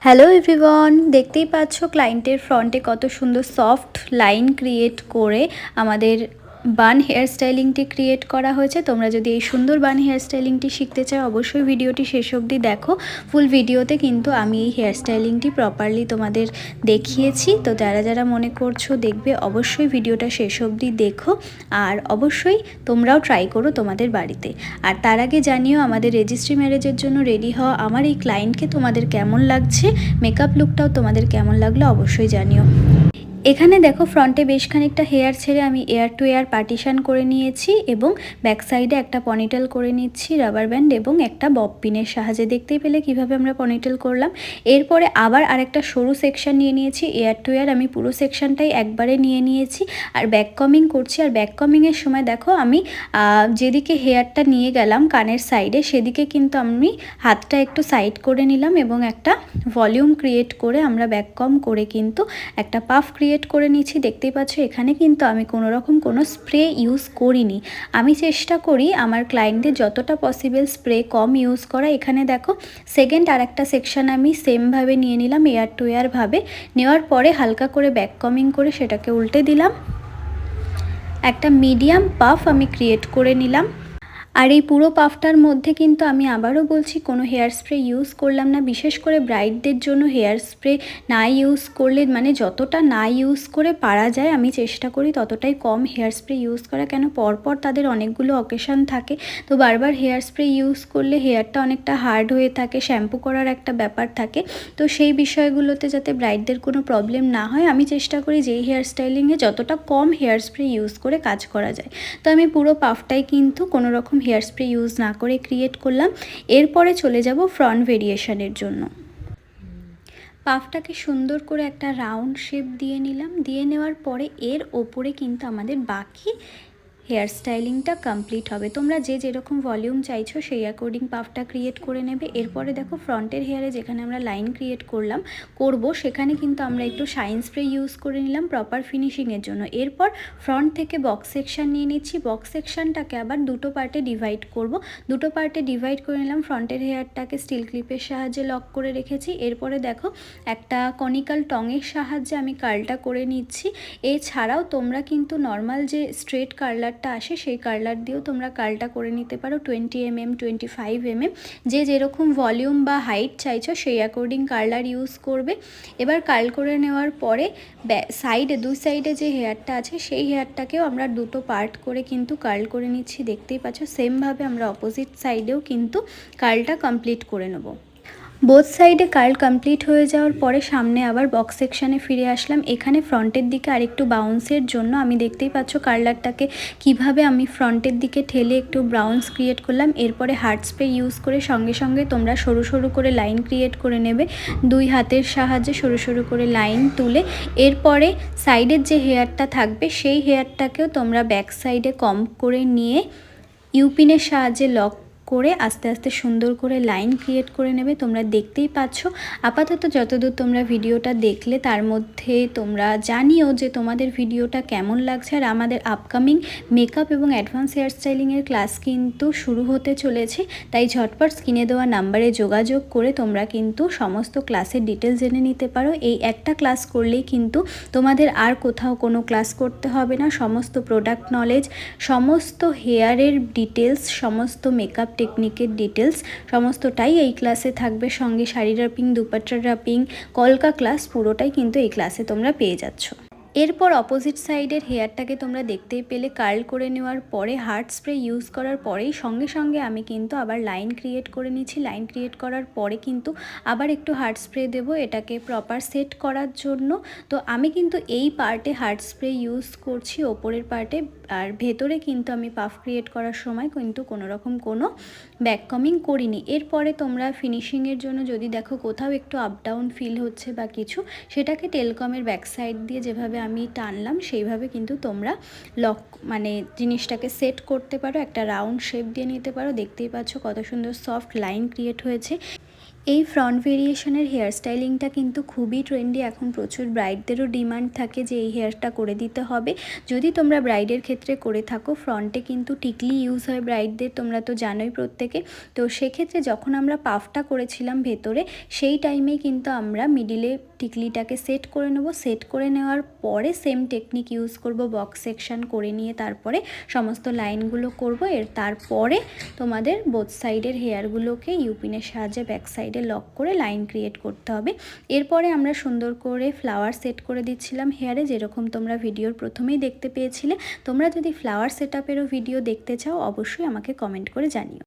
Hello everyone, দেখতেই পাচ্ছ ক্লায়েন্টের ফ্রন্টে কত সুন্দর সফট লাইন ক্রিয়েট করে আমাদের বান হেয়ার স্টাইলিংটি ক্রিয়েট করা হয়েছে। তোমরা যদি এই সুন্দর বান হেয়ার স্টাইলিংটি শিখতে চাও অবশ্যই ভিডিওটি শেষ অবধি দেখো। ফুল ভিডিওতে কিন্তু আমি এই হেয়ার স্টাইলিংটি প্রপারলি তোমাদের দেখিয়েছি। তো যারা যারা মনে করছো দেখবে অবশ্যই ভিডিওটা শেষ অবধি দেখো, আর অবশ্যই তোমরাও ট্রাই করো তোমাদের বাড়িতে। আর তার আগে জানিও আমাদের রেজিস্ট্রি ম্যারেজের জন্য রেডি হওয়া আমার এই ক্লায়েন্টকে তোমাদের কেমন লাগছে, মেকআপ লুকটাও তোমাদের কেমন লাগলো অবশ্যই জানিও। এখানে দেখো ফ্রন্টে বেশ খানিকটা হেয়ার ছেড়ে আমি এয়ার টু এয়ার পার্টিশন করে নিয়েছি এবং ব্যাক সাইডে একটা পনিটেল করে নিচ্ছি রাবার ব্যান্ড এবং একটা বব পিনের সাহায্যে। দেখতেই পেলে কিভাবে আমরা পনিটেল করলাম। এরপরে আবার আরেকটা সরু সেকশন নিয়ে নিয়েছি এয়ার টু এয়ার, আমি পুরো সেকশনটাই একবারে নিয়ে নিয়েছি আর ব্যাক কমিং করছি। আর ব্যাক কমিংয়ের সময় দেখো আমি যেদিকে হেয়ারটা নিয়ে গেলাম কানের সাইডে সেদিকে কিন্তু আমি হাতটা একটু সাইড করে নিলাম এবং একটা ভলিউম ক্রিয়েট করে আমরা ব্যাক কম করে কিন্তু একটা পাফ ক্রিয়েট করে নিচ্ছি। দেখতেই পাচ্ছ এখানে কিন্তু আমি কোনো রকম কোনো স্প্রে ইউজ করিনি। আমি চেষ্টা করি আমার ক্লায়েন্টদের যতটা পসিবল স্প্রে কম ইউজ করা। এখানে দেখো সেকেন্ড আর একটা সেকশন আমি সেমভাবে নিয়ে নিলাম এয়ার টু এয়ার ভাবে। নেওয়ার পরে হালকা করে ব্যাক কমিং করে সেটাকে উল্টে দিলাম, একটা মিডিয়াম পাফ আমি ক্রিয়েট করে নিলাম। আর এই পুরো পাফটার মধ্যে কিন্তু আমি আবারও বলছি কোনো হেয়ার স্প্রে ইউজ করলাম না। বিশেষ করে ব্রাইডদের জন্য হেয়ার স্প্রে না ইউজ করলে, মানে যতটা না ইউজ করে পারা যায় আমি চেষ্টা করি ততটাই কম হেয়ার স্প্রে ইউজ করা। কেন পরপর তাদের অনেকগুলো অকেশন থাকে, তো বারবার হেয়ার স্প্রে ইউজ করলে হেয়ারটা অনেকটা হার্ড হয়ে থাকে, শ্যাম্পু করার একটা ব্যাপার থাকে। তো সেই বিষয়গুলোতে যাতে ব্রাইডদের কোনো প্রবলেম না হয় আমি চেষ্টা করি যেই হেয়ার স্টাইলিংয়ে যতটা কম হেয়ার স্প্রে ইউজ করে কাজ করা যায়। তো আমি পুরো পাফটাই কিন্তু কোনো রকম হেয়ার স্প্রে ইউজ না করে ক্রিয়েট করলাম। এরপরে চলে যাব ফ্রন্ট ভেরিয়েশনের জন্য। পাফটাকে সুন্দর করে একটা রাউন্ড শেপ দিয়ে নিলাম। দিয়ে নেওয়ার পরে এর ওপরে কিন্তু আমাদের বাকি হেয়ার স্টাইলিংটা কমপ্লিট হবে। তোমরা যে যেরকম ভলিউম চাইছো সেই অ্যাকর্ডিং পাফটা ক্রিয়েট করে নেবে। এরপরে দেখো ফ্রন্টের হেয়ারে যেখানে আমরা লাইন ক্রিয়েট করব সেখানে কিন্তু আমরা একটু শাইন স্প্রে ইউজ করে নিলাম প্রপার ফিনিশিংয়ের জন্য। এরপর ফ্রন্ট থেকে বক্স সেকশন নিয়ে নিচ্ছি। বক্স সেকশনটাকে আবার দুটো পার্টে ডিভাইড করব। দুটো পার্টে ডিভাইড করে নিলাম। ফ্রন্টের হেয়ারটাকে স্টিল ক্লিপের সাহায্যে লক করে রেখেছি। এরপরে দেখো একটা কনিক্যাল টঙের সাহায্যে আমি কার্লটা করে নিচ্ছি। এছাড়াও তোমরা কিন্তু নর্মাল যে স্ট্রেট কার্লার আসে সেই কার্লার দিয়েও তোমরা কার্লটা করে নিতে পারো 20 mm 25 mm, যে যেরকম ভলিউম বা হাইট চাইছো সেই অ্যাকর্ডিং কার্লার ইউজ করবে। এবার কার্ল করে নেওয়ার পরে সাইডে দুই সাইডে যে হেয়ারটা আছে সেই হেয়ারটাকেও আমরা দুটো পার্ট করে কিন্তু কার্ল করে নিচ্ছি। দেখতেই পাচ্ছ সেমভাবে আমরা অপোজিট সাইডেও কিন্তু কার্লটা কমপ্লিট করে নেব। বোথ সাইডে কার্ল কমপ্লিট হয়ে যাওয়ার পরে সামনে আবার বক্স সেকশানে ফিরে আসলাম। এখানে ফ্রন্টের দিকে আরেকটু বাউন্সের জন্য আমি দেখতেই পাচ্ছ কার্লারটাকে কিভাবে আমি ফ্রন্টের দিকে ঠেলে একটু ব্রাউন্স ক্রিয়েট করলাম। এরপরে হার্ড স্প্রে ইউজ করে সঙ্গে সঙ্গে তোমরা সরু সরু করে লাইন ক্রিয়েট করে নেবে দুই হাতের সাহায্যে সরু সরু করে লাইন তুলে। এরপরে সাইডের যে হেয়ারটা থাকবে সেই হেয়ারটাকেও তোমরা ব্যাক সাইডে কম করে নিয়ে ইউপিনের সাহায্যে লক করে আস্তে আস্তে সুন্দর করে লাইন ক্রিয়েট করে নেবে। তোমরা দেখতেই পাচ্ছ। আপাতত যতদূর তোমরা ভিডিওটা দেখলে তার মধ্যে তোমরা জানিও যে তোমাদের ভিডিওটা কেমন লাগছে। আর আমাদের আপকামিং মেকআপ এবং অ্যাডভান্স হেয়ার স্টাইলিংয়ের ক্লাস কিন্তু শুরু হতে চলেছে, তাই ঝটপট স্ক্রিনে দেওয়া নাম্বারে যোগাযোগ করে তোমরা কিন্তু সমস্ত ক্লাসের ডিটেলস জেনে নিতে পারো। এই একটা ক্লাস করলেই কিন্তু তোমাদের আর কোথাও কোনো ক্লাস করতে হবে না। সমস্ত প্রোডাক্ট নলেজ, সমস্ত হেয়ারের ডিটেলস, সমস্ত মেকআপ টেকনিকের ডিটেলস সমস্তটাই এই ক্লাসে থাকবে। সঙ্গে শাড়ি ড্রাপিং, দুপাট্টা ড্রাপিং, কলকা ক্লাস পুরোটাই কিন্তু এই ক্লাসে তোমরা পেয়ে যাচ্ছ। এরপর অপোজিট সাইডের হেয়ারটাকে তোমরা দেখতেই পেলে কার্ল করে নেওয়ার পরে হার্ড স্প্রে ইউজ করার পরেই সঙ্গে সঙ্গে আমি কিন্তু আবার লাইন ক্রিয়েট করে নিচ্ছি। লাইন ক্রিয়েট করার পরে কিন্তু আবার একটু হার্ড স্প্রে দেবো এটাকে প্রপার সেট করার জন্য। তো আমি কিন্তু এই পার্টে হার্ড স্প্রে ইউজ করছি ওপরের পার্টে, আর ভেতরে কিন্তু আমি পাফ ক্রিয়েট করার সময় কিন্তু কোনো রকম কোনো ব্যাক কমিং করিনি। এরপরে তোমরা ফিনিশিংয়ের জন্য যদি দেখো কোথাও একটু আপ ডাউন ফিল হচ্ছে বা কিছু, সেটাকে টেলকমের ব্যাক সাইড দিয়ে যেভাবে আমি টানলাম সেইভাবে কিন্তু তোমরা লক মানে জিনিসটাকে সেট করতে পারো, একটা রাউন্ড শেপ দিয়ে নিতে পারো। দেখতেই পাচ্ছ কত সুন্দর সফট লাইন ক্রিয়েট হয়েছে। এই ফ্রন্ট ভেরিয়েশনের হেয়ার স্টাইলিংটা কিন্তু খুবই ট্রেন্ডি। এখন প্রচুর ব্রাইডদেরও ডিমান্ড থাকে যে এই হেয়ারটা করে দিতে হবে। যদি তোমরা ব্রাইডের ক্ষেত্রে করে থাকো, ফ্রন্টে কিন্তু টিকলি ইউজ হয় ব্রাইডদের, তোমরা তো জানোই প্রত্যেকে। তো সেক্ষেত্রে যখন আমরা পাফটা করেছিলাম ভেতরে, সেই টাইমেই কিন্তু আমরা মিডিলে টিকলিটাকে সেট করে নেব। সেট করে নেওয়ার পরে সেম টেকনিক ইউজ করব, বক্স সেকশন করে নিয়ে তারপরে সমস্ত লাইনগুলো করব। তারপরে তোমাদের বোথ সাইডের হেয়ারগুলোকে ইউপিনের সাহায্যে ব্যাক সাইডে লক করে লাইন ক্রিয়েট করতে হবে। এরপরে আমরা সুন্দর করে ফ্লাওয়ার সেট করে দিচ্ছিলাম হেয়ারে, যেরকম তোমরা ভিডিওর প্রথমেই দেখতে পেয়েছিলে। তোমরা যদি ফ্লাওয়ার সেট আপেরও ভিডিও দেখতে চাও অবশ্যই আমাকে কমেন্ট করে জানিও।